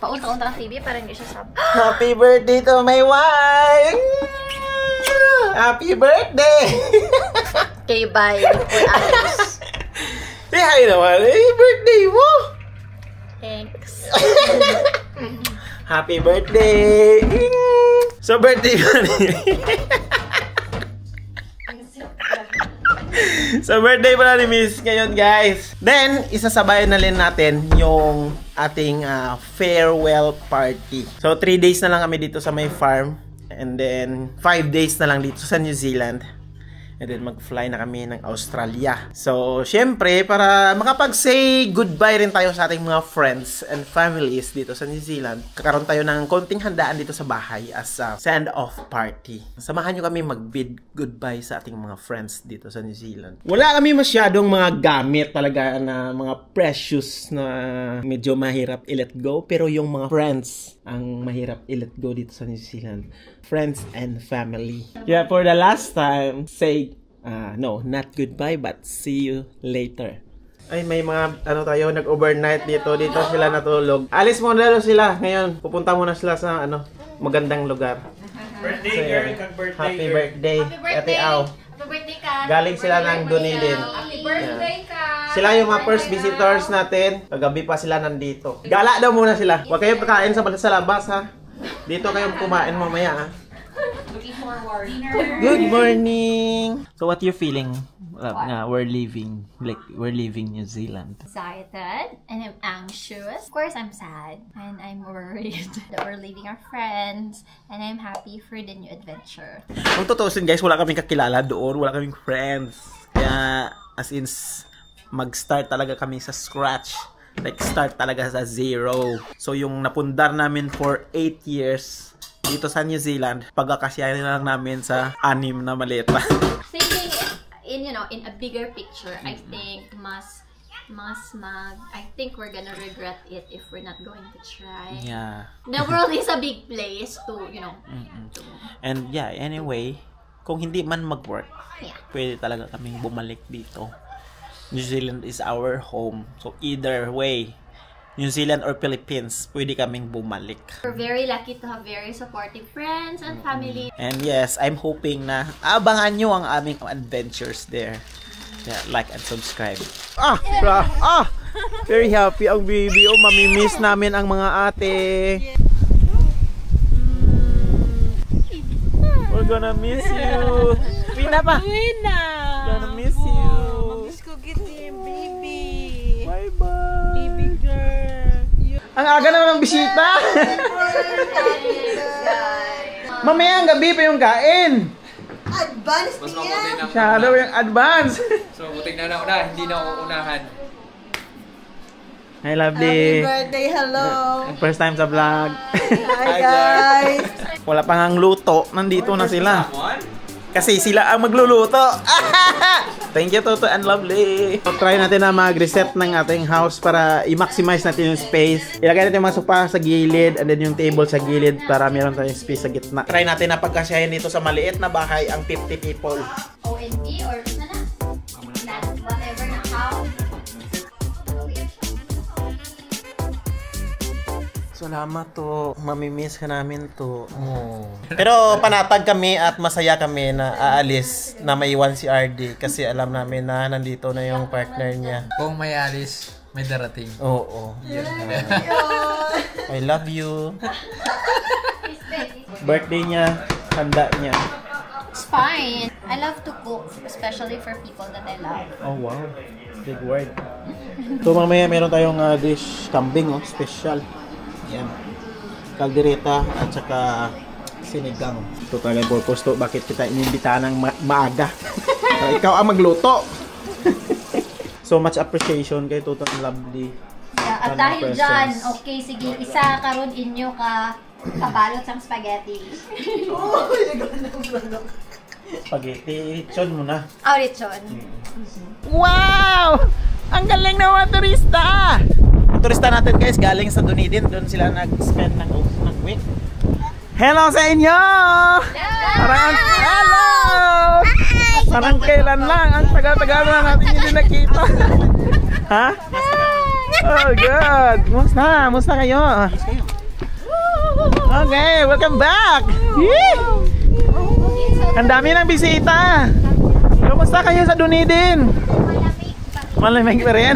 Paunta-unta ng TV para hindi siya sab. Happy birthday to my wife! Happy birthday! Okay, bye. Before Alice. Say hi naman. Happy birthday mo! Thanks. Happy birthday! So, birthday ko So, birthday pala ni Miss ngayon, guys. Then, isasabayan na rin natin yung ating farewell party. So, 3 days na lang kami dito sa may farm. And then, 5 days na lang dito sa New Zealand. And then, mag-fly na kami ng Australia. So, syempre, para makapag-say goodbye rin tayo sa ating mga friends and families dito sa New Zealand, kakaroon tayo ng konting handaan dito sa bahay as a send-off party. Samahan nyo kami mag-bid goodbye sa ating mga friends dito sa New Zealand. Wala kami masyadong mga gamit talaga na mga precious na medyo mahirap i-let go. Pero yung mga friends ang mahirap i-let go dito sa New Zealand. Friends and family. Yeah, for the last time, say, no, not goodbye, but see you later. Ay, may mga, tayo, nag-overnight dito. Dito sila natulog. Alis muna sila. Ngayon, pupunta muna sila sa, magandang lugar. Birthday, so, girl. Happy birthday. Happy birthday. Ate Au. Happy birthday ka. Galing sila ng Dunedin. Happy birthday ka. Sila yung mga first visitors natin. Kagabi pa sila nandito. Gala daw muna sila. Huwag kayong pagkain sa labas, ha? Dito kayong kumain mamaya, ha? Looking forward. Good morning! So what you feeling? We're leaving New Zealand. Excited and I'm anxious. Of course, I'm sad and I'm worried that we're leaving our friends, and I'm happy for the new adventure. Kung tutusin, guys, wala kaming kakilala doon, wala kaming friends. Kaya as in mag-start talaga kami sa scratch. Like start talaga sa zero. So yung napundar namin for 8 years dito sa New Zealand, pagkakasyahin na lang namin sa 6 na maleta. Thinking in a bigger picture, I think I think we're gonna regret it if we're not going to try. Yeah. The world is a big place to, And yeah, anyway, kung hindi man mag-work, yeah, pwede talaga kaming bumalik dito. New Zealand is our home. So either way, New Zealand or Philippines, pwede kaming bumalik. We're very lucky to have very supportive friends and family. And yes, I'm hoping na abangan nyo ang aming adventures there. Yeah, like and subscribe. Very happy ang baby. Oh, mamimiss namin ang mga ate. We're gonna miss you. Wina pa. Gonna miss you. Mamiss ko kita, baby. Bye-bye. Baby girl. Ang aga naman ng bisita. Mamaya ang gabi pa yung kain. Advance niya. Siya daw yung advance. So, buting na nauna, hindi na uunahan. Hi, lovely. Happy birthday, hello. First time sa vlog. Hi, guys. Wala pang ang luto. Nandito na sila. Kasi sila ang magluluto. Thank you, Toto and Lovely. So, try natin na mag-reset ng ating house para i-maximize natin yung space. Ilagay natin yung mga sopa sa gilid and then yung table sa gilid para meron tayong space sa gitna. Try natin na pagkasyahin dito sa maliit na bahay ang 50 people. ONT or whatever na how. Salamat to. Mamimiss ka namin to. Oh. Pero panatag kami at masaya kami na aalis na maiwan si RD kasi alam namin na nandito na yung partner niya. Kung may alis, may darating. Oo. I love you. Birthday niya, handa niya. It's fine. I love to cook, especially for people that I love. Oh wow. Big word. So mamaya meron tayong dish kambing, special. Yan. Kaldereta at saka sinigang. Ito talaga purpose to. Bakit kita inimbita ng maaga? So, ikaw ang magluto. So much appreciation kay Toto and Lovely. Yeah, at dahil dyan, okay, sige, isa karon inyo ka kabalot sang spaghetti. Spaghetti, lechon muna. Oh, lechon. Wow! Ang galing na mga turista! Ang turista natin guys, galing sa Dunedin. Doon sila nag-spend ng week. Hello sa inyo! Parang, hello! Parang kailan lang. Ang tagal-tagal na natin hindi nakita. Ha? Oh, good. Musta? Musta kayo? Okay, welcome back. Yee! Ang dami ng bisita. Kumusta kayo sa Dunedin? Malamig pa rin.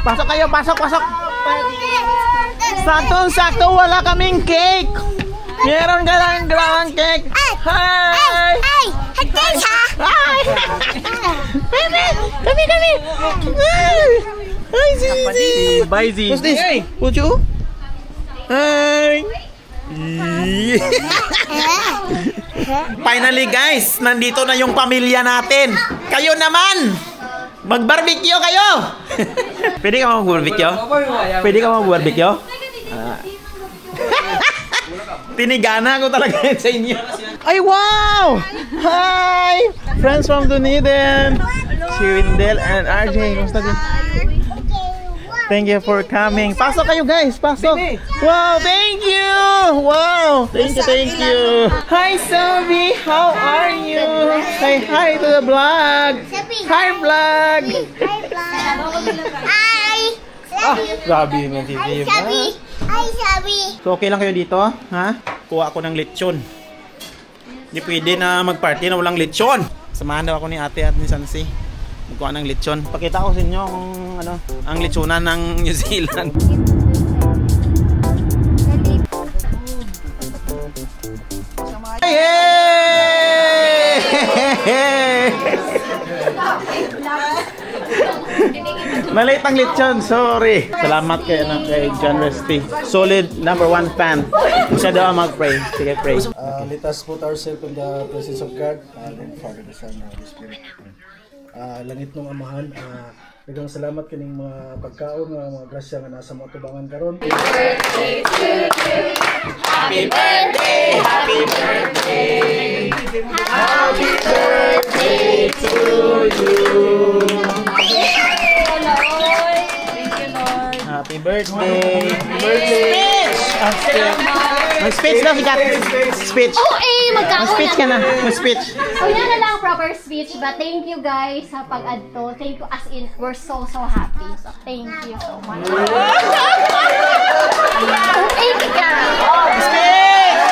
Pasok kayo, pasok. Saktong-sakto wala kaming cake. Meron ka lang dalawang cake. Hi! Hi! Kami! Hi, Zizi! Bye, Zizi! What's this? What's you? Hi! Finally guys, nandito na yung pamilya natin. Kayo naman! Mag-barbecue kayo! Pwede ka mag-barbecue? Pwede ka mag-barbecue? Tinigana ko talaga sa inyo. Ay, wow! Hi! Friends from Dunedin. Si Windel and RJ. Kumusta din? Thank you for coming. Pasok kayo guys, pasok. Wow, thank you. Wow, thank you. Hi Sabi, how are you? Say hi to the vlog. Hi vlog. Hi! Ah, grabe yung TV. Hi, Sabi! So okay lang kayo dito, ha? Kuha ako ng lechon. Hindi pwede na mag-party na walang lechon. Samahan daw ako ni ate at ni Sansi. Magkuha ng lechon. Pakita ko sa inyo kung ano, ang lechonan ng New Zealand. Maliit ang lechon, sorry. Salamat kay John Resty. Solid #1 fan. Siya daw mag-pray. Sige, pray. Let us put ourselves in the presence of God, the Father, the Son, and the Holy Spirit. Langit ng Amahan, daghang salamat kining mga pagkaon nga mga grasya nga nasa mga tubangan karon. Happy birthday! Happy birthday! Happy birthday to you! Happy birthday! Speech! Mag-speech daw si Kat. Speech. Oh, magkaon Mag-speech ka na. Mag-speech. Oh, yan na lang proper speech. But thank you guys sa pag-adto. Thank you as in, we're so happy. So, thank you so much. Thank you, guys. Speech!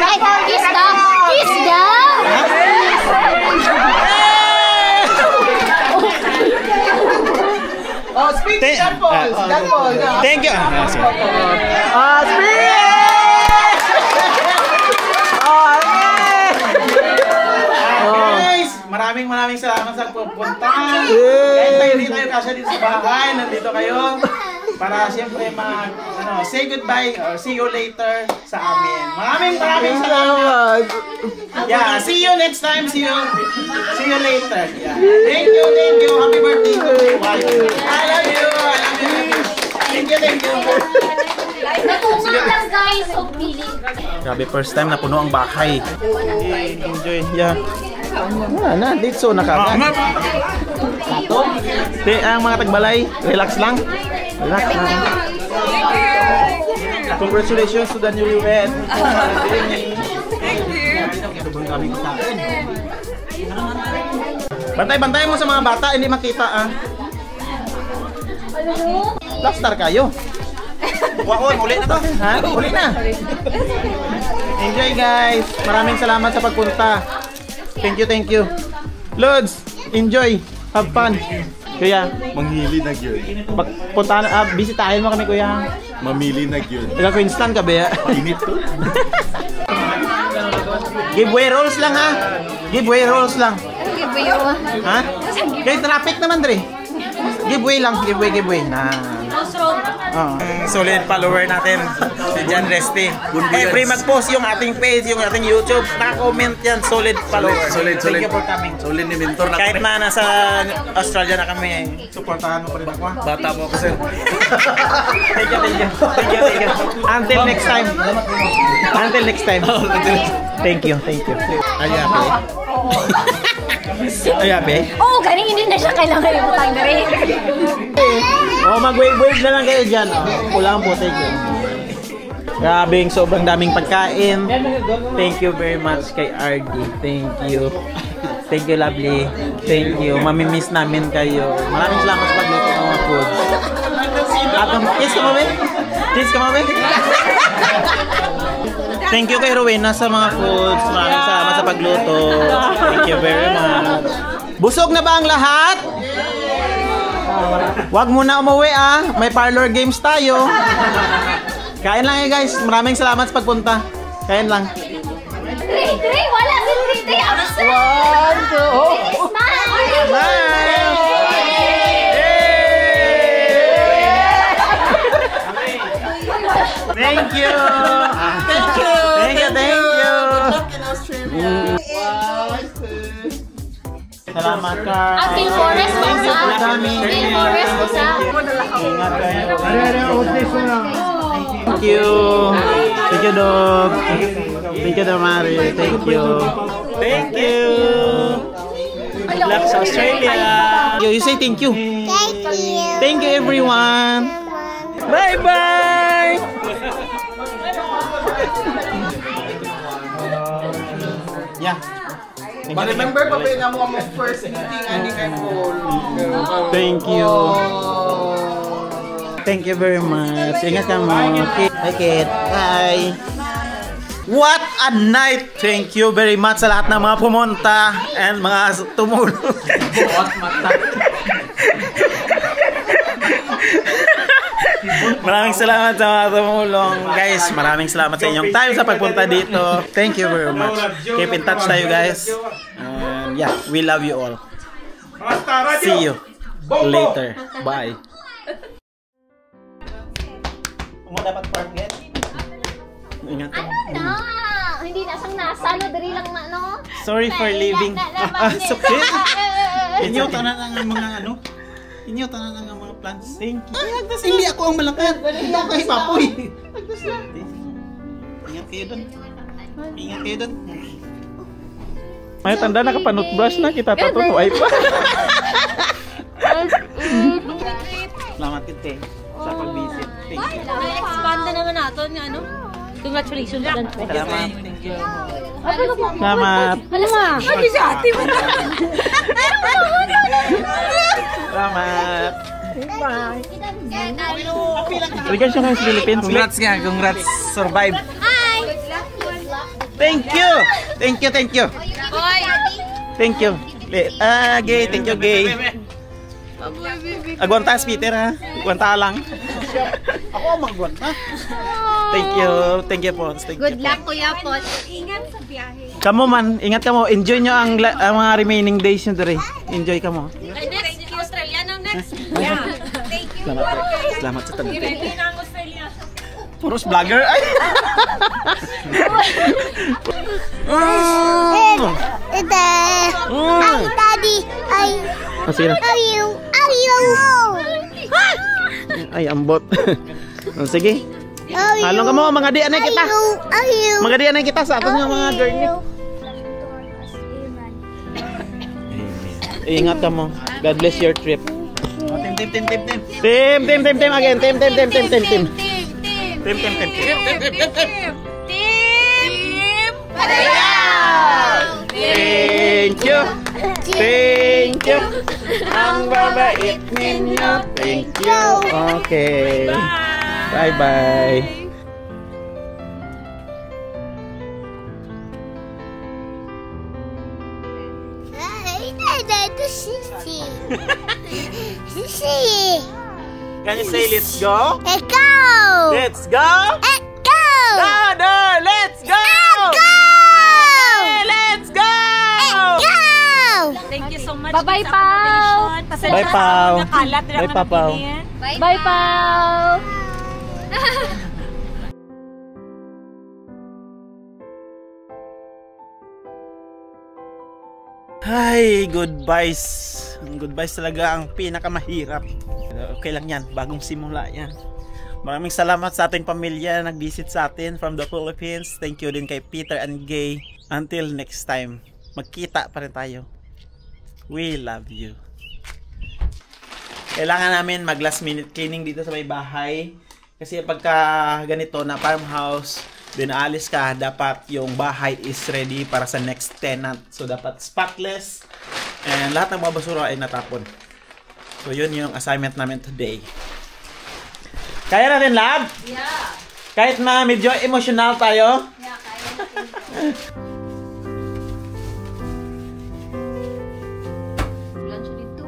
Right, kiss daw. Kiss daw. Oh, speak Thank- that Paul. That Paul. Thank you. Speech! Guys, maraming salamat sa pupunta. Kahit tayo dito kayo kasi dito sa bahay, nandito kayo para siyempre say goodbye or see you later sa amin. Maraming salamat. Yeah, see you next time. See you later. Yeah. Thank you. Happy birthday to you. I love you. Thank you. Natunga lang guys. So, feeling. Grabe, first time na puno ang bahay. Enjoy. Yeah. Na, dito na kagad. Ang mga tagbalay, relax lang. Congratulations to the newlywed. Bantay mo sa mga bata, hindi makita Blackstar kayo. Uli na to. Ha? Uli na. Enjoy guys. Maraming salamat sa pagpunta. Thank you. Lods, enjoy. Have fun. Kuya, Manghili na gyud. bisitahin mo kami kuya. Mamili na gyud. Ilang ko instant ka ba? Init to. Giveaway rolls lang ha. Giveaway rolls lang. Ha? Kaya traffic naman dre. Giveaway lang, giveaway na. Solid follower natin si John Resty. Every mag-post yung ating page, yung ating YouTube, naka-comment yan, solid follower. Solid. Thank you for coming. Solid ni mentor na Kahit kami. na nasa Australia na kami, supportahan mo pa rin ako. Bata mo ako sir. Thank you. Until next time. Thank you. Ayabe. Oh, galing hindi na siya kailangan ibutang na rin. Mag-wave na lang kayo dyan. Kulang po, thank you. Grabing, sobrang daming pagkain. Thank you very much kay RD. Thank you. Thank you, lovely. Thank you. Mamimiss namin kayo. Maraming salamat sa pagluto ng mga food. Kiss ka, mami? Kiss ka, mami? Thank you kay Rowena sa mga foods. Maraming salamat sa pagluto. Thank you very much. Busog na ba ang lahat? Wag muna umuwi may parlor games tayo. Kain lang guys. Maraming salamat sa pagpunta. Kain lang. 3, wala si 3, absent! 1, 2, Smile! Thank you! Thank you! Thank you! Thank you! Salamat ka! Phil Forrest ba sa? Phil Forrest ba sa? Ingat kayo! Thank you! Thank you, dog! Thank you, Damari! Thank you! Thank you! Good luck sa Australia! You say thank you! Thank you. Thank you, everyone! Bye-bye! Yeah. Remember pa ba nga mo first meeting ani kay Paul? Thank you. Thank you very much. Ingat ka mo. Okay. Bye. What a night! Thank you very much sa lahat ng mga pumunta and mga tumulong. Maraming salamat sa mga tumulong. Guys, maraming salamat sa inyong time sa pagpunta dito. Thank you very much. Keep in touch tayo guys. And yeah, we love you all. See you later. Bye. Mo dapat forget. Ingat ka. Hindi na sang nasa, dali lang na, no? Sorry for leaving. Okay. Inyo tanan ang mga Inyo tanan ang mga plans. Thank you. Agdas hindi ako ang malakad. Hindi ako kay Papoy. Agdas lang. Ingat kayo doon. Ingat kayo doon. May tanda nakapanutbrush na kita tatunoy pa. Salamat kite sa pag-visit. Thank you. Na-expand na naman natin yung congratulations sa po. Salamat. Thank you. Salamat. Ano si ate mo na? Salamat. Bye. Regards yung kayo sa Philippines. Congrats nga, congrats. Survive. Hi! Thank you. Thank you, thank you. Hoy! Thank you. Gay, thank you, gay. Agwantas, Peter, ha? Agwanta lang. Ako ang magwanta. Thank you po. Good luck, Kuya Pot. Ingat sa biyahe. Kamo man, ingat kamo. Enjoy nyo ang mga remaining days nyo dere. Enjoy kamo. Next, Australia nang next. Thank you. Salamat sa tabi. Ready na ang Australia. Puros vlogger. Ay! Ay, Daddy. Ay, Sige na. ayaw. Ay, ambot. Sige. Ayaw. Halong ka mo, mga diyan na kita. Ayaw. Mga diyan na kita sa atin ng mga journey. Ingat ka mo. God bless your trip. Team again. Team. Thank you. Ang babait ninyo. Thank you. Okay. Bye-bye. Ay, ito Sisi. Sisi. Can you say let's go? Let's go. Let's go. Let's go. Louder, let's go. Let's go. Go. Thank you so much. Bye-bye, Pao. Bye, Pao. Bye, Pao. Bye, Pao. Ay, goodbyes. Ang goodbyes talaga ang pinakamahirap. Okay lang yan, bagong simula yan. Maraming salamat sa ating pamilya na nag-visit sa atin from the Philippines. Thank you din kay Peter and Gay. Until next time, magkita pa rin tayo. We love you. Kailangan namin mag last minute cleaning dito sa may bahay. Kasi pagka ganito na farmhouse, then aalis ka, dapat yung bahay is ready para sa next tenant. So, dapat spotless and lahat ng mga basura ay natapon. So, yun yung assignment namin today. Kaya natin, lab? Yeah. Kahit na medyo emotional tayo? Yeah, kaya natin. Lunch dito.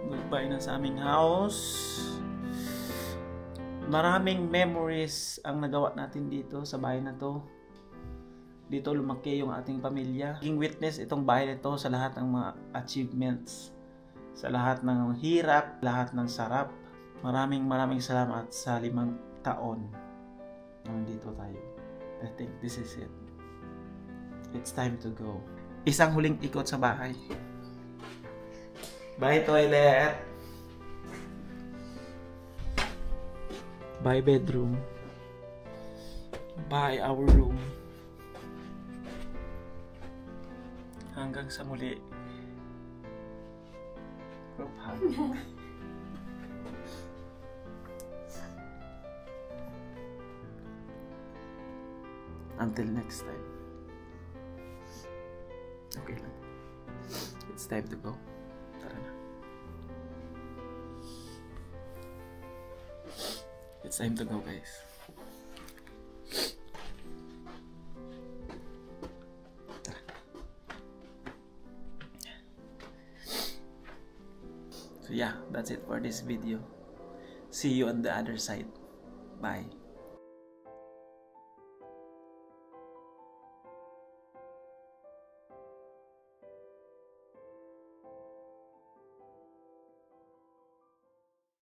Goodbye na sa aming house. Maraming memories ang nagawa natin dito sa bahay na to. Dito lumaki yung ating pamilya. Naging witness itong bahay na to sa lahat ng mga achievements, sa lahat ng hirap, lahat ng sarap. Maraming salamat sa 5 taon na nandito tayo. I think this is it. It's time to go. Isang huling ikot sa bahay. Bye toilet. Bye bedroom. Bye our room. Hanggang sa muli. Group hug. Until next time. Okay lang. It's time to go. Tara na. It's time to go, guys. Tara. So yeah, that's it for this video. See you on the other side. Bye.